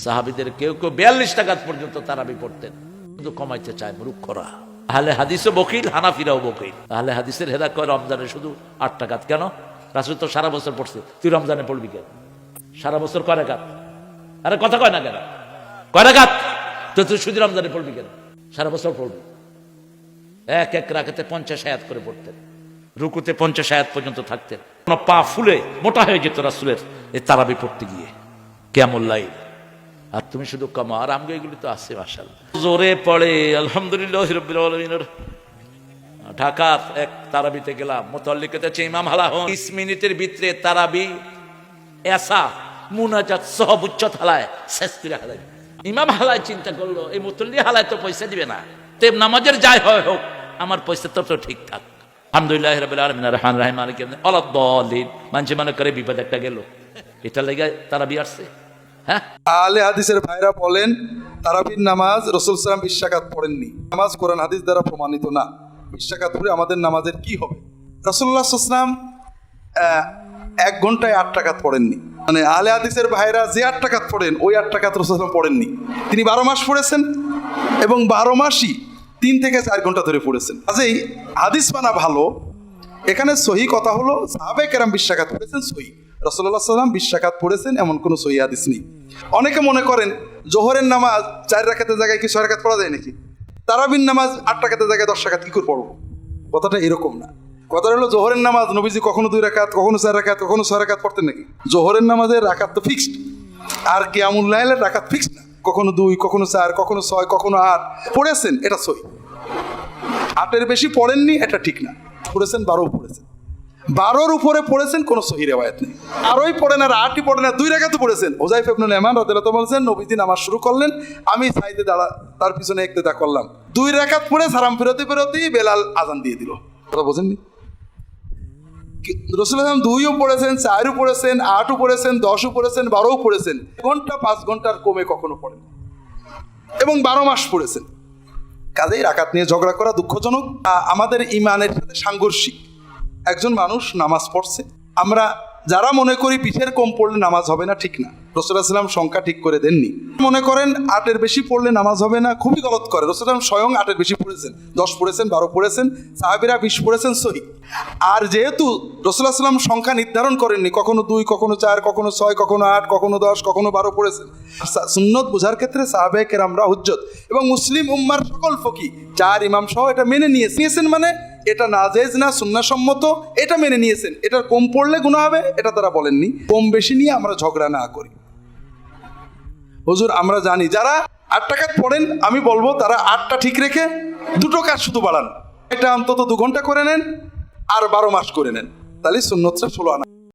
সাহাবীদের কেউ কেউ 42 রাকাত পর্যন্ত তারাবি পড়তেন, কিন্তু কমাইতে চায় মূর্খরা। আহলে হাদিসও বকিল, হানাফিরাও বকিল। আহলে হাদিসের হেদা কয় রমজানে শুধু 8 রাকাত। কেন? রাসূল তো সারা বছর পড়ছে, তুই রমজানে পড়বি কেন? সারা বছর কয় রাকাত? আরে কথা কয় না কেন? কয় রাকাত? তো তুই শুধু রমজানে পড়বি কেন? সারা বছর পড়বি। এক এক রাকাতে 50 আয়াত করে পড়তেন, রুকুতে 50 আয়াত পর্যন্ত থাকতেন। পা ফুলে মোটা হয়ে যেত রাসূলের এই তারাবি পড়তে গিয়ে, কিয়ামুল লাইল। আর তুমি শুধু কামা। আর আমগো এগুলি তো আছে মাশাআল্লাহ, জোরে পড়ে আলহামদুলিল্লাহ রাব্বিল আলামিন। ঢাকা এক তারাবিতে গেলাম, মুতাল্লিকাতে আছে ইমাম হালাহন 30 মিনিটের ভিতরে তারাবি এসা মুনাজাত সব উচ্চ হালায় শেষ করে হালায়। ইমাম হালায় চিন্তা করলো, এই মুতল্লি হালায় তো পয়সা দিবে না, তেম নামাজের যাই হয় হোক আমার পয়সা তো ঠিকঠাক। আলহামদুলিল্লাহ রাব্বিল আলামিন রহমান রহিম মালিক ইয়াউমিদ্দিন আলাদ-দাল্লিন। মানুষ মনে করে বিপদ একটা গেল, এটা লেগে তারাবি আসছে। হ্যাঁ, আহলে হাদিসের ভাইরা বলেন তারাবির নামাজ রাসূল সাল্লাল্লাহু আলাইহি ওয়াসাল্লাম 20 রাকাত পড়েননি। নামাজ কোরআন হাদিস দ্বারা প্রমাণিত না। 20 রাকাত পড়ে আমাদের নামাজের কি হবে? রাসূলুল্লাহ সাল্লাল্লাহু আলাইহি ওয়াসাল্লাম 1 ঘন্টায় 8 রাকাত পড়েননি। মানে আহলে হাদিসের ভাইরা যে 8 রাকাত পড়েন, ওই 8 রাকাত রাসূল সাল্লাল্লাহু আলাইহি ওয়াসাল্লাম পড়েননি। তিনি 12 মাস পড়েছেন এবং 12 মাসই 3 থেকে 4 ঘন্টা ধরে পড়েছেন। কাজেই হাদিস মানা ভালো। এখানে সহি কথা হলো সাহাবায়ে কেরাম 20 রাকাত পড়েছেন, সহি। রাসূলুল্লাহ সাল্লাল্লাহু আলাইহি ওয়াসাল্লাম 20 রাকাত পড়েছেন এমন কোনো সহি হাদিস নেই। অনেকে মনে করেন জোহরের নামাজ 4 রাকাতের জায়গায় কি 6 রাকাত পড়া যায় নাকি? তারাবির নামাজ 8 রাকাতের জায়গায় 10 রাকাত কি করে পড়বো? কথাটা এরকম না। কথাটা হলো জোহরের নামাজ নবীজি কখনো 2 রাকাত, কখনো 4 রাকাত, কখনো 6 রাকাত পড়তেন নাকি? জোহরের নামাজের রাকাত তো ফিক্সড, আর কিয়ামুল লাইলের রাকাত ফিক্সড না। কখনো 2, কখনো 4, কখনো 6, কখনো 8 পড়েছেন, এটা সহি। 8-এর বেশি পড়েননি, এটা ঠিক না। পড়েছেন 12 পড়েছেন, 12-র উপরে পড়েছেন, কোনো সহি রিওয়ায়াত নেই। 8ই পড়েন আর 8ই পড়েন আর 2 রাকাত পড়েছেন। হুযায়ফা ইবনে ইয়ামান রাদিয়াল্লাহু তাআলা বলেন, নবীজি নামাজ শুরু করলেন, আমি সাইডে তার পিছনে ইক্তেদা করলাম। 2 রাকাত পড়ে সালাম ফেরতেই বেলাল আযান দিয়ে দিল। কথা বোঝেননি? রাসূলুল্লাহ সাল্লাল্লাহু আলাইহি ওয়াসাল্লাম 2ও পড়েছেন, 4ও পড়েছেন, 8ও পড়েছেন, 10ও পড়েছেন, 12ও পড়েছেন। ঘন্টা 5 ঘন্টার কমে কখনো পড়েন এবং 12 মাস পড়েছেন। কাজেই রাকাত নিয়ে ঝগড়া করা দুঃখজনক, আমাদের ঈমানের সাথে সাংঘর্ষিক। একজন মানুষ নামাজ পড়ছে, আমরা যারা মনে করি পিঠের কম পড়লে নামাজ হবে না, ঠিক না। রাসূলুল্লাহ সাল্লাল্লাহু আলাইহি ওয়াসাল্লাম সংখ্যা ঠিক করে দেননি। মনে করেন 8-এর বেশি পড়লে নামাজ হবে না, খুবই গলত করে। রাসূলুল্লাহ সাল্লাল্লাহু আলাইহি ওয়াসাল্লাম স্বয়ং 8-এর বেশি পড়েছেন, 10 পড়েছেন, 12 পড়েছেন, সাহাবীরা 20 পড়েছেন, সহি। আর যেহেতু রাসূলুল্লাহ সাল্লাল্লাহু আলাইহি ওয়াসাল্লাম সংখ্যা নির্ধারণ করেননি, কখনো 2, কখনো 4, কখনো 6, কখনো 8, কখনো 10, কখনো 12 পড়েছেন। সুন্নত বোঝার ক্ষেত্রে সাহাবায়ে কেরামরা হুজ্জত এবং মুসলিম উম্মার সকল ফকিহ 4 ইমাম সহ এটা মেনে নিয়েছেন। মানে এটা নাজেজ না, সুন্নাহসম্মত, এটা মেনে নিয়েছেন। এটার কম পড়লে গুনাহ হবে, এটা তারা বলেননি। কম বেশি নিয়ে আমরা ঝগড়া না করি। হুজুর আমরা জানি যারা 8 রাকাত পড়েন, আমি বলবো তারা 8টা ঠিক রেখে 2টো কাজ শুধু বাড়ান। এটা অন্তত 2 ঘন্টা করে নেন আর 12 মাস করে নেন, তাহলে সুন্নতটা 16 আনা।